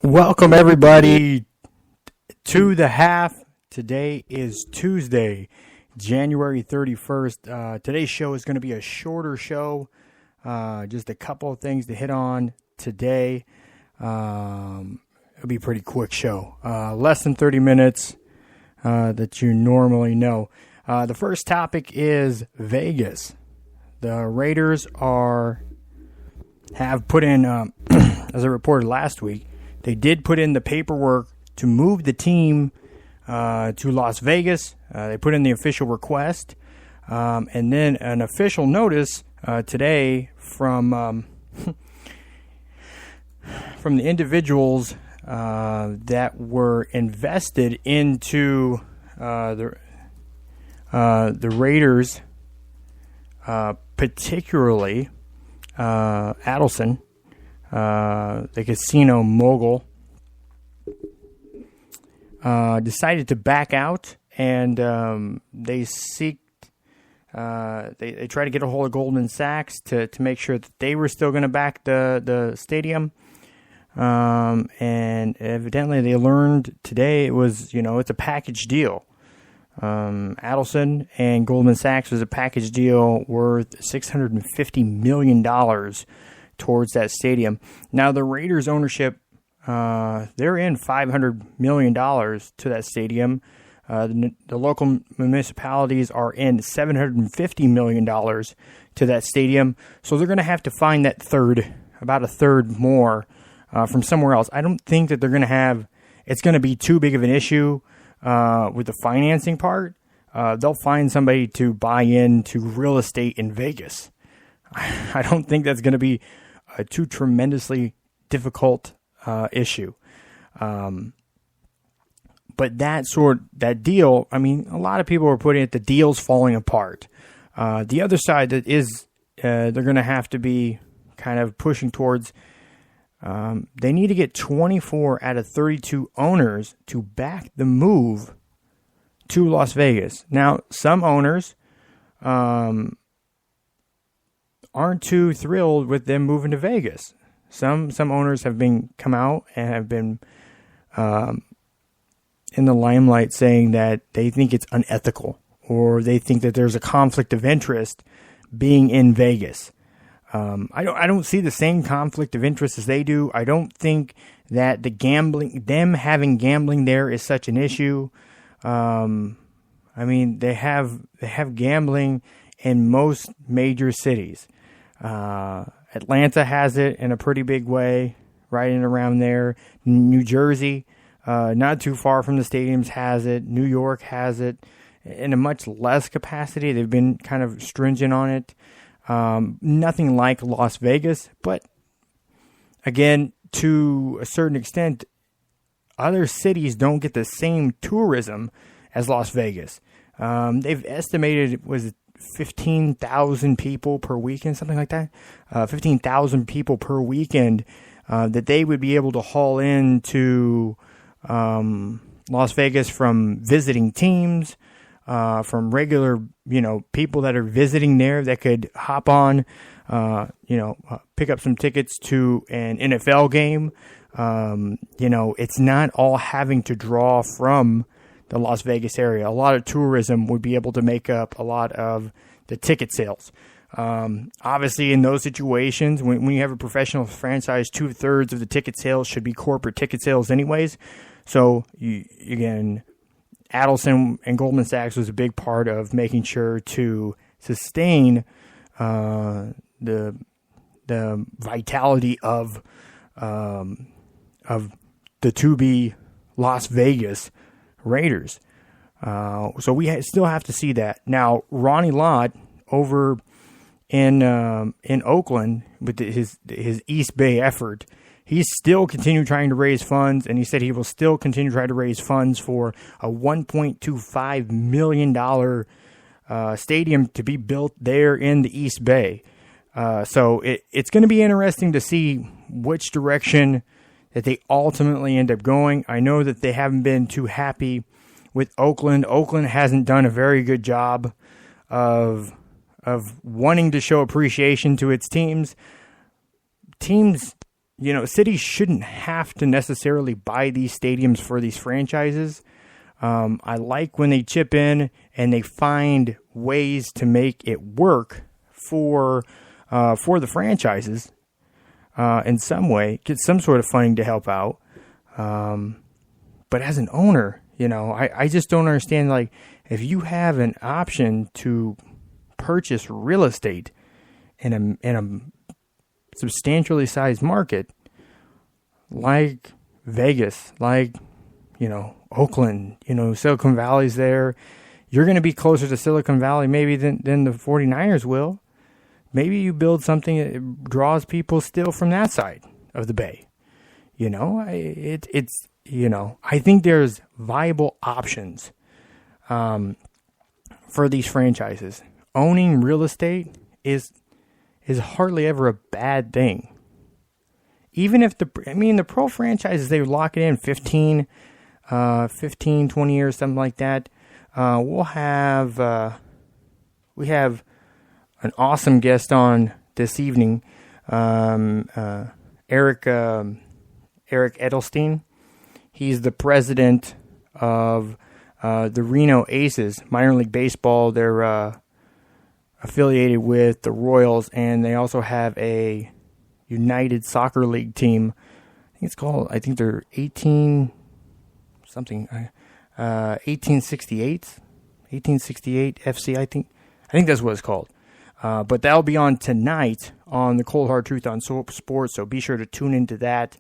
Welcome, everybody, to the half. Today is Tuesday, January 31st. Today's show is going to be a shorter show. Just a couple of things to hit on today. It'll be a pretty quick show. Less than 30 minutes that you normally know. The first topic is Vegas. The Raiders have put in, as I reported last week, they did put in the paperwork to move the team to Las Vegas. They put in the official request. And then an official notice today from the individuals that were invested into the Raiders, particularly Adelson, the casino mogul, decided to back out, and they tried to get a hold of Goldman Sachs to make sure that they were still going to back the stadium. And evidently they learned today it's a package deal. Adelson and Goldman Sachs was a package deal worth $650 million towards that stadium. Now, the Raiders ownership, they're in $500 million to that stadium. The local municipalities are in $750 million to that stadium. So they're going to have to find that about a third more from somewhere else. I don't think that it's going to be too big of an issue with the financing part. They'll find somebody to buy into real estate in Vegas. I don't think that's going to be a too tremendously difficult issue. But that deal, I mean, a lot of people are putting it, the deal's falling apart. The other side that is, they're going to have to be kind of pushing towards, they need to get 24 out of 32 owners to back the move to Las Vegas. Now, some owners aren't too thrilled with them moving to Vegas. Some owners have come out and have been in the limelight saying that they think it's unethical, or they think that there's a conflict of interest being in Vegas. I don't see the same conflict of interest as they do. I don't think that them having gambling there is such an issue. I mean, they have gambling in most major cities. Atlanta has it in a pretty big way, right in around there. New Jersey, not too far from the stadiums, has it. New York has it in a much less capacity. They've been kind of stringent on it. Nothing like Las Vegas, but again, to a certain extent, other cities don't get the same tourism as Las Vegas. They've estimated it was 15,000 people per weekend, something like that. 15,000 people per weekend that they would be able to haul into Las Vegas from visiting teams, from regular, people that are visiting there that could hop on, pick up some tickets to an NFL game. It's not all having to draw from the Las Vegas area. A lot of tourism would be able to make up a lot of the ticket sales. Obviously, in those situations, when you have a professional franchise, 2/3 of the ticket sales should be corporate ticket sales anyways. So, again, Adelson and Goldman Sachs was a big part of making sure to sustain the vitality of the to-be Las Vegas Raiders. So we still have to see that. Now, Ronnie Lott over in Oakland with his East Bay effort, he's still continuing trying to raise funds, and he said he will still continue to try to raise funds for a $1.25 million stadium to be built there in the East Bay. So it's going to be interesting to see which direction that they ultimately end up going. I know that they haven't been too happy with Oakland. Oakland hasn't done a very good job of wanting to show appreciation to its teams. Teams cities shouldn't have to necessarily buy these stadiums for these franchises. I like when they chip in and they find ways to make it work for the franchises in some way, get some sort of funding to help out. But as an owner, I just don't understand, like, if you have an option to purchase real estate in a substantially sized market like Vegas, like, Oakland, Silicon Valley's there. You're going to be closer to Silicon Valley maybe than the 49ers will. Maybe you build something that draws people still from that side of the bay. I think there's viable options for these franchises. Owning real estate is hardly ever a bad thing. Even if the pro franchises, they lock it in 15, 20 years, something like that. We have an awesome guest on this evening, Eric Edelstein. He's the president of the Reno Aces, minor league baseball. They're affiliated with the Royals, and they also have a United Soccer League team. I think they're 1868 FC, I think that's what it's called. But that'll be on tonight on the Cold Hard Truth on Sports, so be sure to tune into that.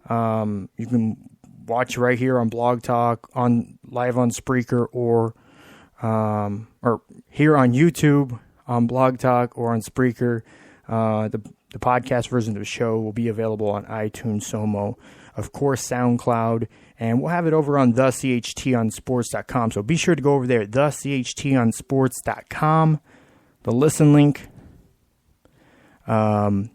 You can watch right here on Blog Talk, live on Spreaker, or here on YouTube on Blog Talk or on Spreaker. The podcast version of the show will be available on iTunes, Somo, of course, SoundCloud, and we'll have it over on thechtonsports.com. So be sure to go over there, thechtonsports.com, the listen link, and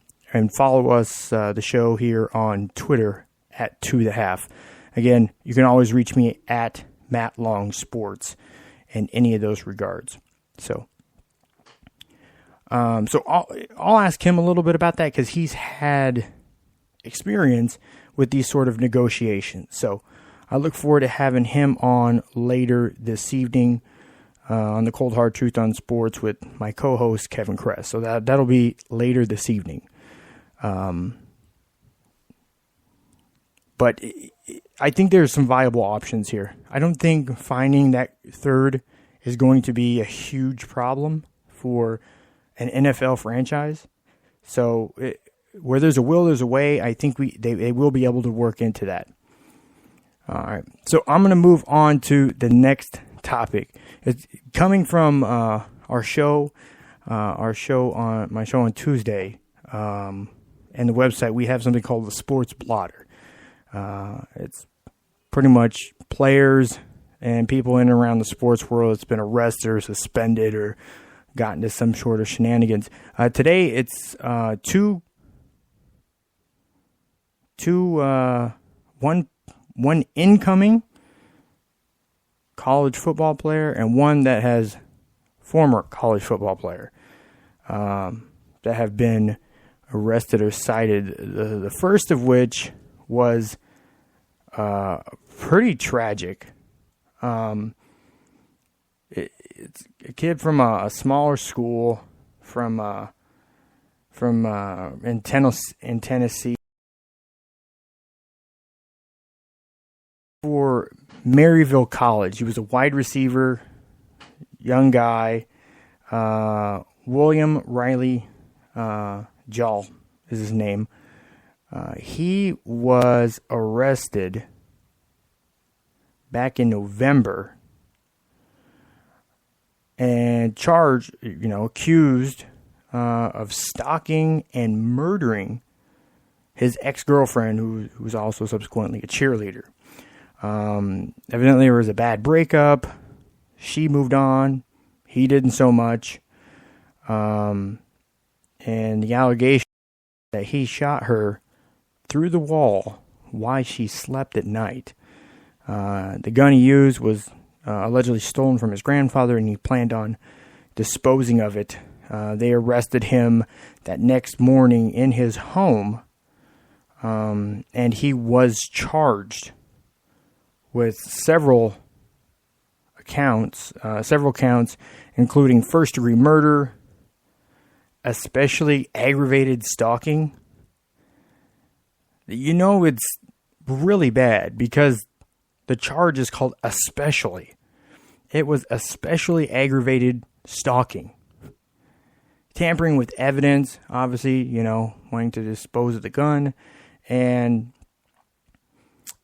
follow us, the show here on Twitter at 2.5. Again, you can always reach me at Matt Long Sports in any of those regards. So I'll ask him a little bit about that because he's had experience with these sort of negotiations. So I look forward to having him on later this evening on the Cold Hard Truth on Sports with my co-host Kevin Kress. So that'll be later this evening. But I think there's some viable options here. I don't think finding that third is going to be a huge problem for an NFL franchise. So where there's a will, there's a way. I think they will be able to work into that. All right. So I'm going to move on to the next topic. It's coming from our show on my show on Tuesday, and the website. We have something called the SportsBlotter. It's pretty much players and people in and around the sports world that's been arrested or suspended or gotten to some sort of shenanigans. Today it's one incoming college football player and one that has former college football player that have been arrested or cited. The first of which was pretty tragic. It's a kid from a smaller school in Tennessee. For Maryville College, he was a wide receiver, young guy. William Riley Jall is his name. He was arrested back in November and charged, accused of stalking and murdering his ex-girlfriend, who was also subsequently a cheerleader. Evidently there was a bad breakup. She moved on. He didn't so much. And the allegation that he shot her through the wall while she slept at night. The gun he used was allegedly stolen from his grandfather, and he planned on disposing of it. They arrested him that next morning in his home and he was charged with several counts, including first-degree murder, especially aggravated stalking. You know it's really bad because the charge is called especially. It was especially aggravated stalking. Tampering with evidence, obviously, wanting to dispose of the gun, and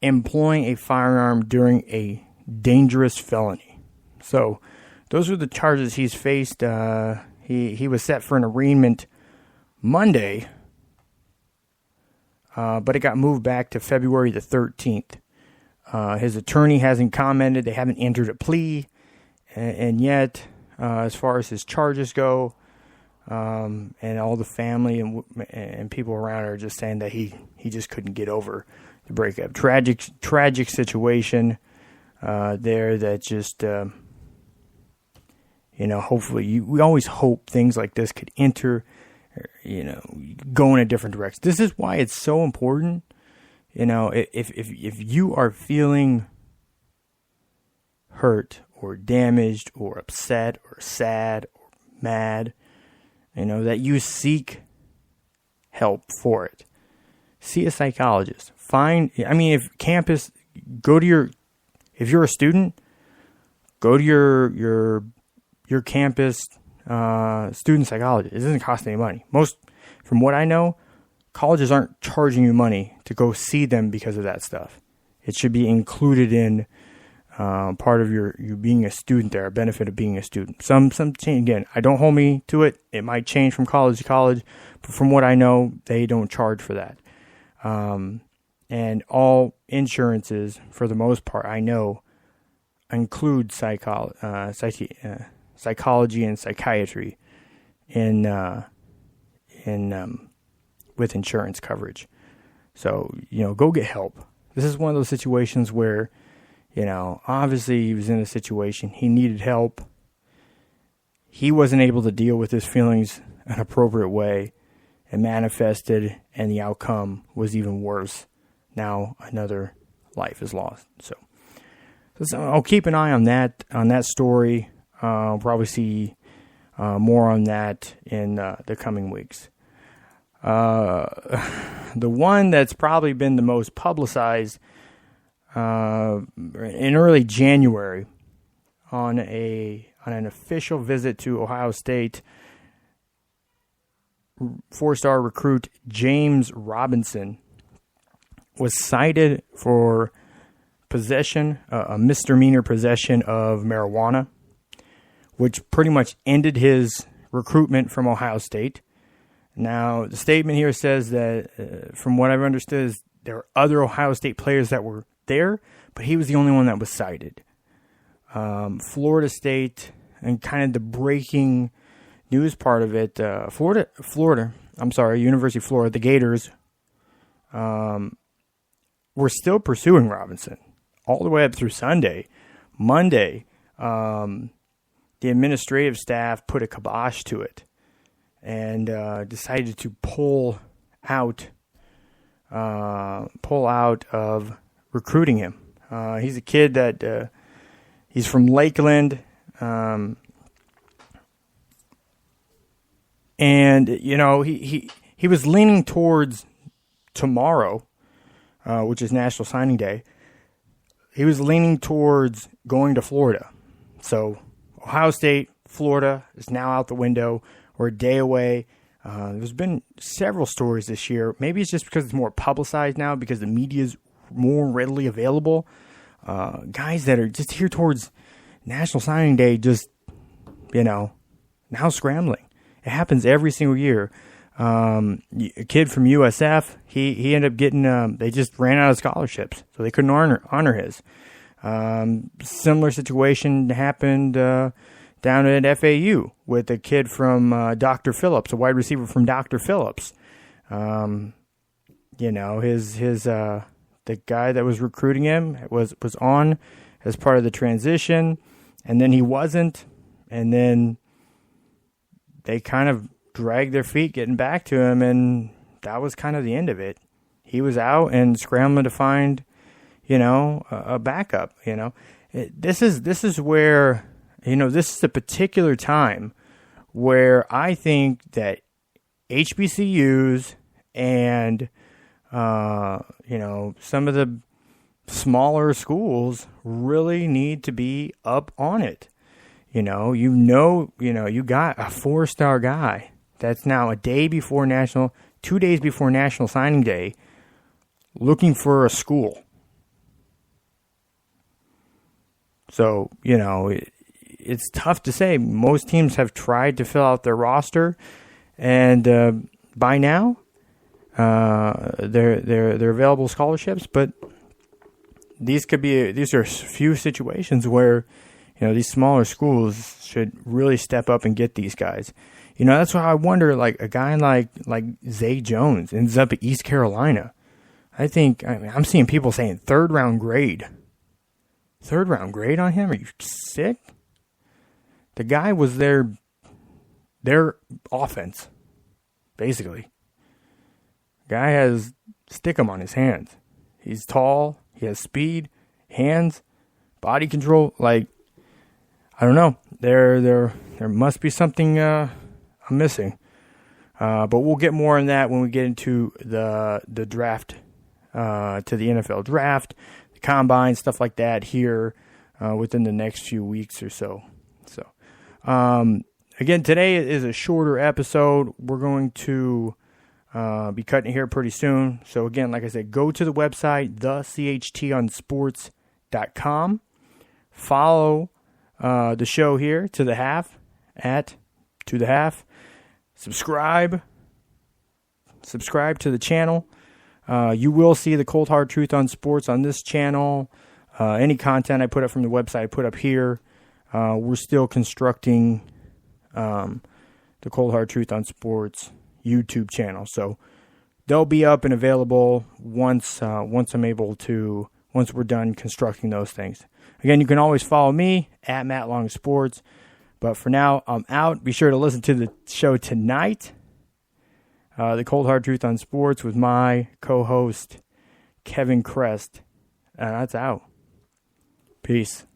employing a firearm during a dangerous felony. So, those are the charges he's faced. He was set for an arraignment Monday, but it got moved back to February the 13th. His attorney hasn't commented. They haven't entered a plea. And yet, as far as his charges go, and all the family and people around are just saying that he just couldn't get over the breakup. Tragic situation there that just, hopefully, we always hope things like this could enter, go in a different direction. This is why it's so important. If you are feeling hurt or damaged or upset or sad or mad, that you seek help for it. See a psychologist. If you're a student, go to your campus student psychologist. It doesn't cost any money. From what I know, colleges aren't charging you money to go see them because of that stuff. It should be included in part of you being a student there, a benefit of being a student. Some change, again, I don't hold me to it. It might change from college to college, but from what I know, they don't charge for that. And all insurances, for the most part, I know, include psychology and psychiatry with insurance coverage. So, go get help. This is one of those situations where, obviously he was in a situation, he needed help. He wasn't able to deal with his feelings an appropriate way. It manifested, and the outcome was even worse. Now another life is lost. So I'll keep an eye on that story. I'll probably see more on that in the coming weeks. The one that's probably been the most publicized in early January on an official visit to Ohio State, 4-star recruit James Robinson was cited for a misdemeanor possession of marijuana, which pretty much ended his recruitment from Ohio State. Now, the statement here says that, from what I've understood, is there are other Ohio State players that were there, but he was the only one that was cited. Florida State, and kind of the breaking news part of it, University of Florida, the Gators, were still pursuing Robinson all the way up through Sunday. Monday, the administrative staff put a kibosh to it and decided to pull out of recruiting him. He's a kid that he's from Lakeland, and he was leaning towards tomorrow, which is National Signing Day. He was leaning towards going to Florida. So Ohio State, Florida is now out the window. We're a day away. There's been several stories this year. Maybe it's just because it's more publicized now because the media is more readily available. Guys that are just here towards National Signing Day, just, now scrambling. It happens every single year. A kid from USF, he ended up getting, they just ran out of scholarships, so they couldn't honor his. Similar situation happened down at FAU with a kid from Dr. Phillips, a wide receiver from Dr. Phillips. The guy that was recruiting him was on as part of the transition, and then he wasn't, and then they kind of dragged their feet getting back to him, and that was kind of the end of it. he was out and scrambling to find, a backup. This is where, this is a particular time where I think that HBCUs and, some of the smaller schools really need to be up on it. You got a 4-star guy that's now 2 days before National Signing Day looking for a school. So, it's tough to say. Most teams have tried to fill out their roster, and by now, they're available scholarships. But these are a few situations where these smaller schools should really step up and get these guys. That's why I wonder, like a guy like Zay Jones ends up at East Carolina. I'm seeing people saying third round grade on him. Are you sick? The guy was their offense, basically. Guy has stickum on his hands. He's tall. He has speed, hands, body control. Like, I don't know. There must be something I'm missing. But we'll get more on that when we get into the draft, to the NFL draft, the combine, stuff like that here within the next few weeks or so. Again, today is a shorter episode. We're going to be cutting it here pretty soon. So again, like I said, go to the website, thechtonsports.com. Follow the show here, To The Half, at To The Half. Subscribe to the channel. You will see the cold hard truth on sports on this channel. Any content I put up from the website I put up here. We're still constructing the cold hard truth on sports YouTube channel, so they'll be up and available once we're done constructing those things. Again, you can always follow me at Matt Long Sports. But for now, I'm out. Be sure to listen to the show tonight, the Cold Hard Truth on Sports, with my co-host Kevin Crest. That's out. Peace.